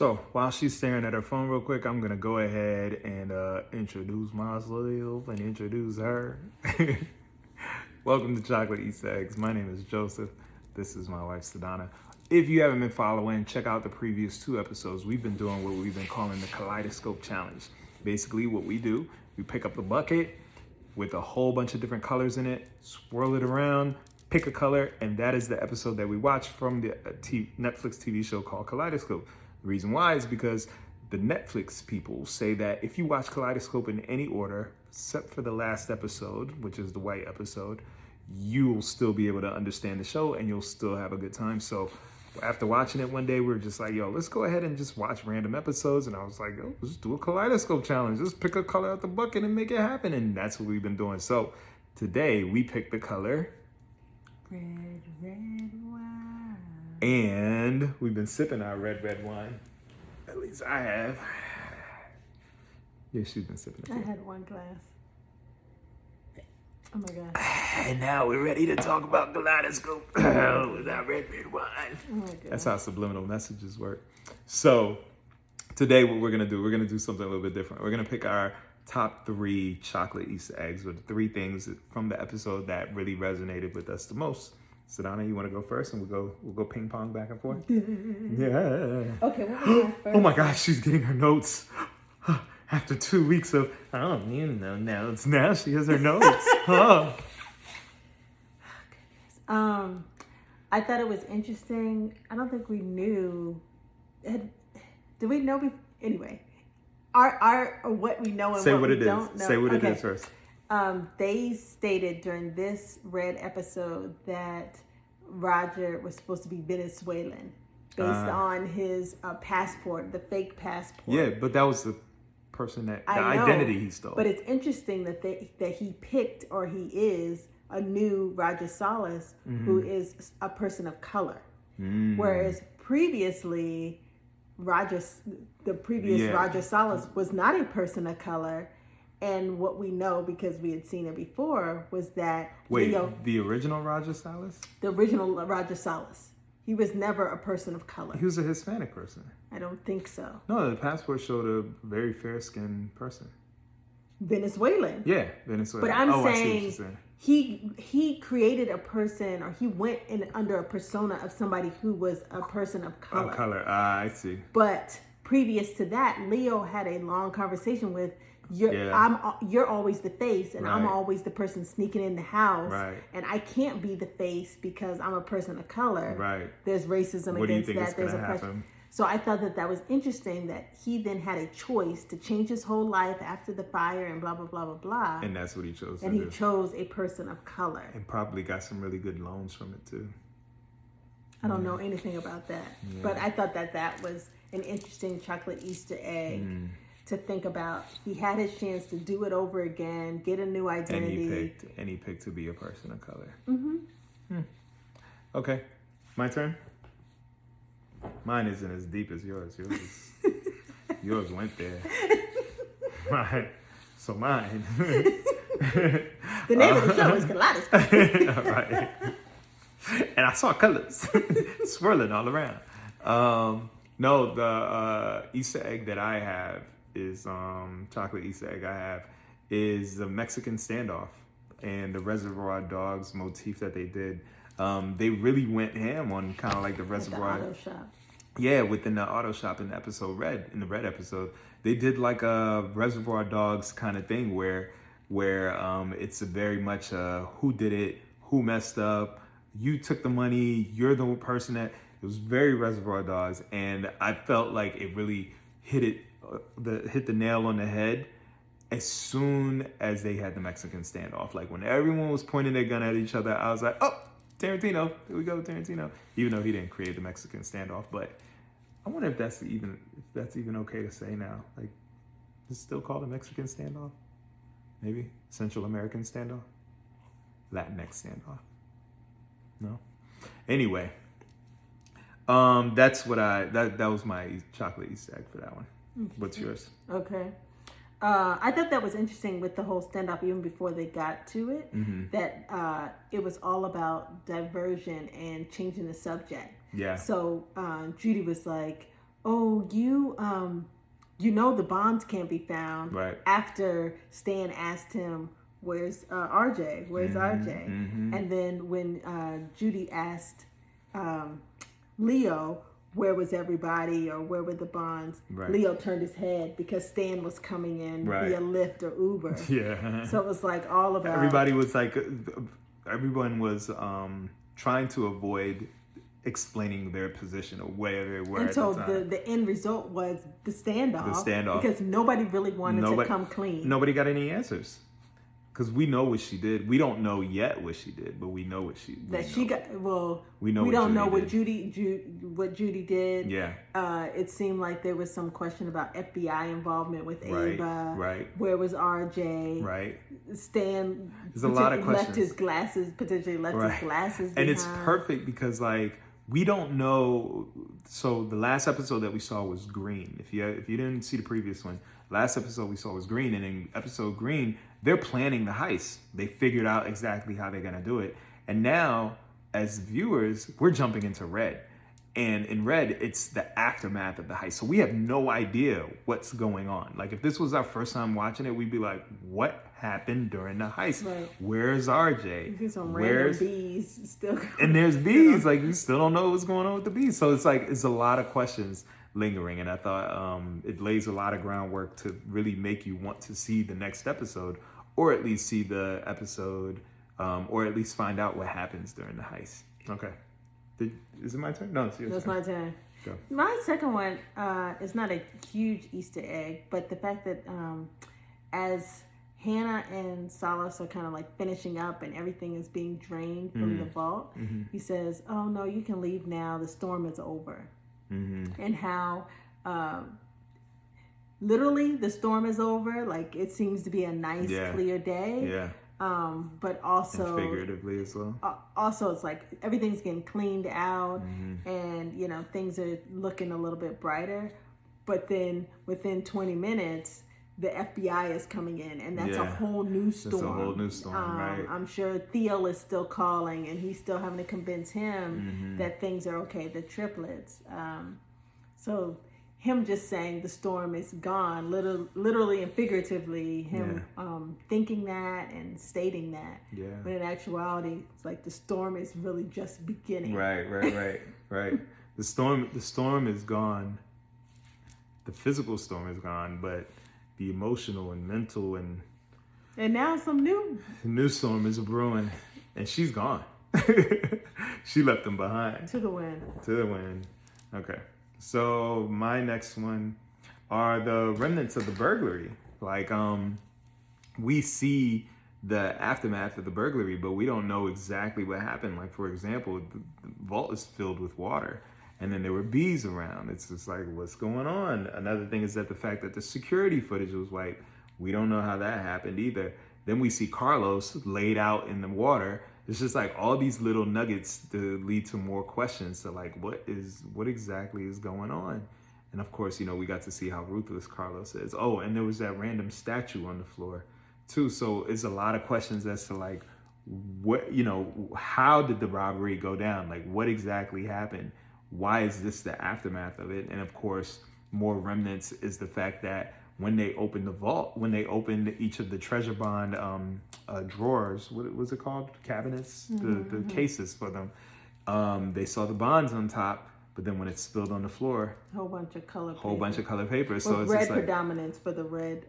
So while she's staring at her phone real quick, I'm gonna go ahead and introduce myself and introduce her. Welcome to Chocolate Easter Eggs. My name is Joseph. This is my wife, Sedana. If you haven't been following, check out the previous 2 episodes. We've been doing what we've been calling the Kaleidoscope Challenge. Basically, what we do, we pick up the bucket with a whole bunch of different colors in it, swirl it around, pick a color, and that is the episode that we watch from the Netflix TV show called Kaleidoscope. The reason why is because the Netflix people say that if you watch Kaleidoscope in any order, except for the last episode, which is the white episode, you'll still be able to understand the show and you'll still have a good time. So after watching it one day, we were just like, yo, let's go ahead and just watch random episodes. And I was like, yo, let's do a Kaleidoscope challenge. Just pick a color out the bucket and make it happen. And that's what we've been doing. So today we picked the color red wine. And we've been sipping our red wine. At least I have. Yeah, she's been sipping it. I had one glass. Oh my gosh. And now we're ready to talk about Kaleidoscope with our red wine. Oh my gosh. That's how subliminal messages work. So today what we're gonna do something a little bit different. We're gonna pick our top 3 chocolate Easter eggs, or the 3 things from the episode that really resonated with us the most. Sedana, you want to go first, and we'll go ping pong back and forth. Yeah. Okay, what was that first? Oh my gosh, she's getting her notes. After 2 weeks of notes, now she has her notes. Huh. I thought it was interesting. I don't think we knew. Did we know? Anyway, our what we know and Say what what we it don't is. know. Say what it Okay. is first. They stated during this red episode that Roger was supposed to be Venezuelan based on his passport, the fake passport. Yeah, but that was the person the I know, identity he stole. But it's interesting that he picked, or he is a new Roger Salas, who is a person of color. Whereas previously, Roger Salas was not a person of color. And what we know, because we had seen it before, was that the original Roger Salas? The original Roger Salas. He was never a person of color. He was a Hispanic person. I don't think so. No, the passport showed a very fair-skinned person. Venezuelan. Yeah, Venezuelan. But I'm I see what saying you're saying. he created a person, or he went in under a persona of somebody who was a person of color. I see. But previous to that, Leo had a long conversation with, you're always the face, and I'm always the person sneaking in the house, and I can't be the face because I'm a person of color. Right. There's racism What do you against think that. is There's gonna a happen? So I thought that was interesting, that he then had a choice to change his whole life after the fire and blah blah blah blah blah. And that's what he chose. And he chose a person of color. And probably got some really good loans from it too. I don't know anything about that, but I thought that was an interesting chocolate Easter egg. To think about. He had his chance to do it over again, get a new identity. And he picked to be a person of color. Okay, my turn. Mine isn't as deep as yours. Yours went there. Right. So mine. The name of the show is Kaleidoscope. Right. And I saw colors swirling all around. No, the Easter egg that I have is chocolate Easter egg I have is the Mexican standoff and the Reservoir Dogs motif that they did. They really went ham on kind of like the Reservoir. The auto shop. Yeah, within the auto shop in the episode in the red episode, they did like a Reservoir Dogs kind of thing where it's a very much who did it, who messed up, you took the money, you're the person that. It was very Reservoir Dogs, and I felt like it really hit the nail on the head as soon as they had the Mexican standoff. Like when everyone was pointing their gun at each other, I was like, oh, Tarantino, here we go, Tarantino. Even though he didn't create the Mexican standoff, but I wonder if that's even okay to say now. Like, is it still called a Mexican standoff? Maybe Central American standoff, Latinx standoff. No. Anyway. That's what that was my chocolate Easter egg for that one. What's yours? Okay. I thought that was interesting with the whole standoff, even before they got to it, that it was all about diversion and changing the subject. Yeah. So Judy was like, oh, you know the bonds can't be found. Right. After Stan asked him, where's RJ? Where's RJ? And then when Judy asked Leo, where was everybody, or where were the bonds? Right. Leo turned his head because Stan was coming in via Lyft or Uber. Yeah. So it was like all about... Everybody was like, everyone was trying to avoid explaining their position or where they were and at so the time. the end result was the standoff. The standoff. Because nobody really wanted to come clean. Nobody got any answers. Because we know what she did. We don't know yet what she did, but we know what she did. We don't know what Judy did. Yeah. It seemed like there was some question about FBI involvement with Ava. Right. Where was RJ? Right. Stan There's a lot of questions. Potentially left his glasses behind. And it's perfect because, like, we don't know. So the last episode that we saw was green. If you didn't see the previous one, last episode we saw was green. And in episode green, they're planning the heist. They figured out exactly how they're going to do it. And now, as viewers, we're jumping into red. And in red, it's the aftermath of the heist. So we have no idea what's going on. Like, if this was our first time watching it, we'd be like, what happened during the heist? Right. Where's RJ? There's some random bees still. And there's bees. Like, you still don't know what's going on with the bees. So it's like, it's a lot of questions lingering. And I thought it lays a lot of groundwork to really make you want to see the next episode, or at least see the episode, or at least find out what happens during the heist. Okay. Is it my turn? No, it's yours. It's my turn. Go. My second one is not a huge Easter egg, but the fact that as Hannah and Salas are kind of like finishing up and everything is being drained from the vault, he says, oh no, you can leave now, the storm is over. And how literally the storm is over, like it seems to be a nice clear day. Yeah. But also and figuratively as well. Also, it's like everything's getting cleaned out, and things are looking a little bit brighter. But then within 20 minutes, the FBI is coming in, and that's a whole new storm. That's a whole new storm, right? I'm sure Theo is still calling, and he's still having to convince him that things are okay. The triplets. So him just saying the storm is gone, literally and figuratively, him thinking that and stating that. Yeah. But in actuality, it's like the storm is really just beginning. Right. The storm is gone. The physical storm is gone, but the emotional and mental and now some new storm is brewing, and she's gone. She left them behind. To the wind. Okay. So my next one are the remnants of the burglary. Like, we see the aftermath of the burglary, but we don't know exactly what happened. Like, for example, the vault is filled with water, and then there were bees around. It's just like, what's going on? Another thing is that the fact that the security footage was wiped. We don't know how that happened either. Then we see Carlos laid out in the water. It's just like all these little nuggets to lead to more questions. So like, what exactly is going on? And of course, we got to see how ruthless Carlos is. Oh, and there was that random statue on the floor too. So it's a lot of questions as to like, what, how did the robbery go down? Like, what exactly happened? Why is this the aftermath of it? And of course, more remnants is the fact that when they opened the vault, when they opened each of the treasure bond drawers, what was it called? Cabinets, the cases for them. They saw the bonds on top, but then when it spilled on the floor, whole bunch of color paper. So it's red just like predominance for the red.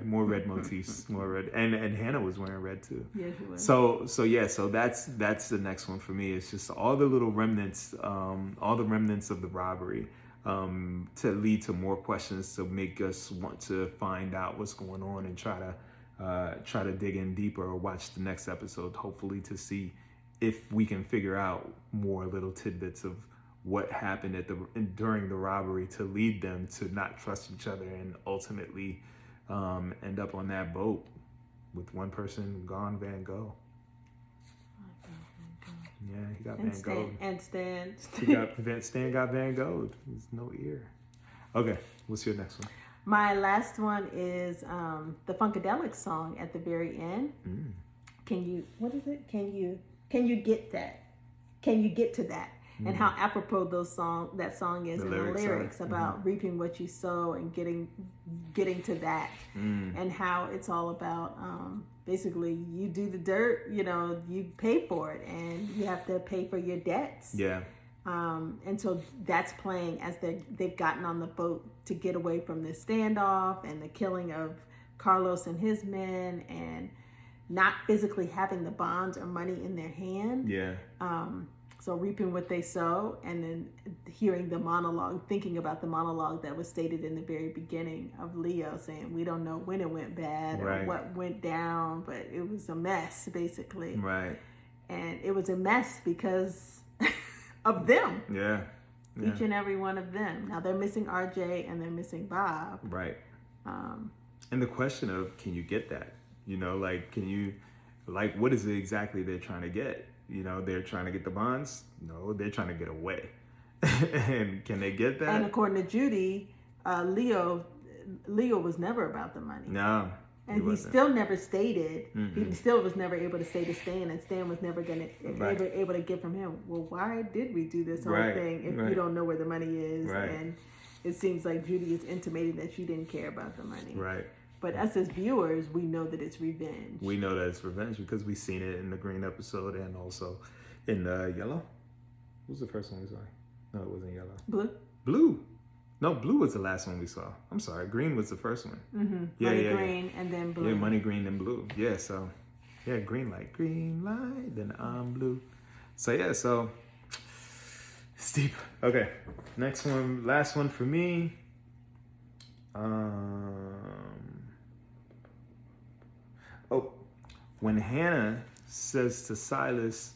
more red motifs, more red, and Hannah was wearing red too. Yeah, she was. So that's the next one for me. It's just all the little remnants, all the remnants of the robbery. To lead to more questions, to make us want to find out what's going on and try to dig in deeper, or watch the next episode, hopefully to see if we can figure out more little tidbits of what happened during the robbery to lead them to not trust each other and ultimately end up on that boat with one person gone, Van Gogh. Yeah, he got Van Gogh. And Stan. Stan got Van Gogh. There's no ear. Okay, what's your next one? My last one is the Funkadelic song at the very end. What is it? Can you get that? Can you get to that? and how apropos that song is, and the lyrics about reaping what you sow and getting to that, and how it's all about basically you do the dirt, you pay for it, and you have to pay for your debts. Yeah. And so that's playing as they've gotten on the boat to get away from this standoff and the killing of Carlos and his men, and not physically having the bonds or money in their hand. Yeah. So reaping what they sow, and then hearing the monologue, thinking about the monologue that was stated in the very beginning of Leo saying, we don't know when it went bad or what went down, but it was a mess, basically. Right. And it was a mess because of them. Yeah. Each and every one of them. Now they're missing RJ and they're missing Bob. Right. And the question of, can you get that? What is it exactly they're trying to get? They're trying to get the bonds? No, they're trying to get away. And can they get that? And according to Judy, Leo was never about the money. No. And he still never stated, he still was never able to say to Stan, and Stan was never able to get from him, well, why did we do this whole thing if you don't know where the money is? Right. And it seems like Judy is intimating that she didn't care about the money. Right. But us as viewers, we know that it's revenge. We know that it's revenge because we've seen it in the green episode and also in yellow. What was the first one we saw? No, it wasn't yellow. Blue. No, blue was the last one we saw. I'm sorry. Green was the first one. Mm-hmm. Money green and then blue. Yeah, money green then blue. Yeah, so green light, then I'm blue. So it's deep. Okay, next one, last one for me. When Hannah says to Silas,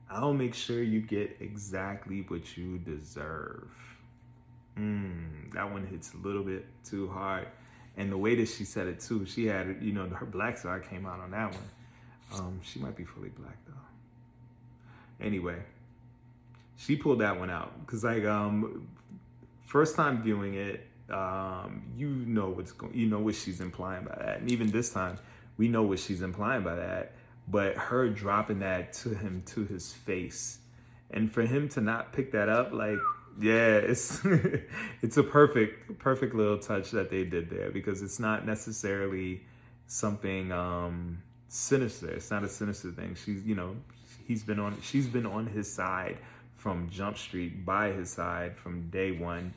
I'll make sure you get exactly what you deserve. That one hits a little bit too hard. And the way that she said it too, she had, her black side came out on that one. She might be fully black though. Anyway, she pulled that one out. Cause first time viewing it, you know what she's implying by that. And even this time, we know what she's implying by that. But her dropping that to him, to his face, and for him to not pick that up, it's it's a perfect little touch that they did there, because it's not necessarily something sinister. It's not a sinister thing. She's been on his side from Jump Street, by his side from day one,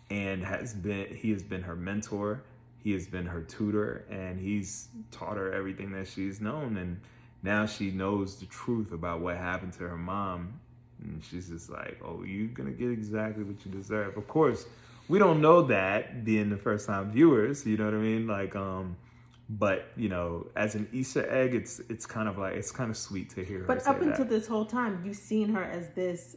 and he has been her mentor. He has been her tutor, and he's taught her everything that she's known. And now she knows the truth about what happened to her mom. And she's just like, oh, you're going to get exactly what you deserve. Of course, we don't know that being the first time viewers, you know what I mean? But, as an Easter egg, it's kind of sweet to hear her say that. But up until this whole time, you've seen her as this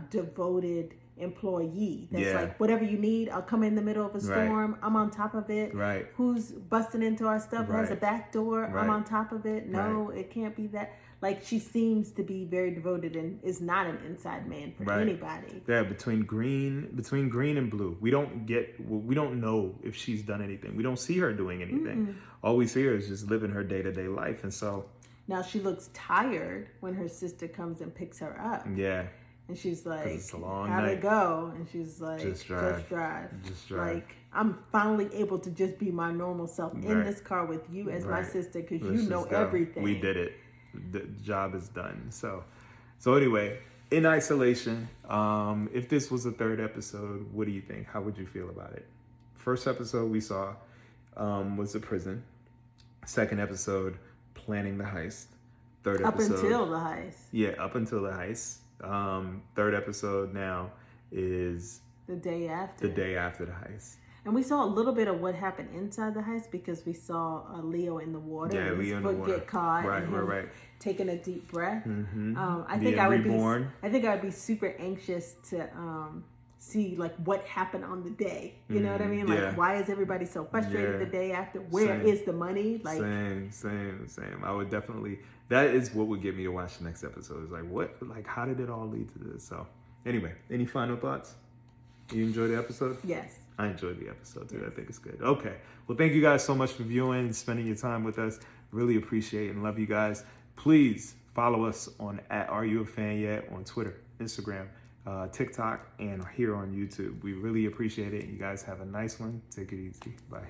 devoted employee that's like, whatever you need, I'll come in the middle of a storm, I'm on top of it. Right. Who's busting into our stuff, has a back door, I'm on top of it. No, it can't be that. Like, she seems to be very devoted and is not an inside man for anybody. Yeah, between green and blue, we don't know if she's done anything. We don't see her doing anything. All we see her is just living her day-to-day life. And so now she looks tired when her sister comes and picks her up. Yeah. And she's like, it's a long how'd night. it go? And she's like, Just drive. Like, I'm finally able to just be my normal self in this car with you as my sister, because you know everything. We did it. The job is done. So anyway, in isolation, if this was a third episode, what do you think? How would you feel about it? First episode we saw was the prison. Second episode, planning the heist. Third episode, up until the heist. Yeah, up until the heist. Third episode now is the day after the heist. And we saw a little bit of what happened inside the heist, because we saw Leo in the water. Yeah, Leo in the water. Get caught. Right. Taking a deep breath. I think I would be super anxious to see like what happened on the day. You know what I mean? Like, why is everybody so frustrated the day after? Where is the money? Like, same. I would definitely. That is what would get me to watch the next episode. Is like, what? Like, how did it all lead to this? So, anyway, any final thoughts? You enjoyed the episode? Yes. I enjoyed the episode too. I think it's good. Okay. Well, thank you guys so much for viewing and spending your time with us. Really appreciate and love you guys. Please follow us on @AreYouAFanYet on Twitter, Instagram, TikTok, and here on YouTube. We really appreciate it. You guys have a nice one. Take it easy. Bye.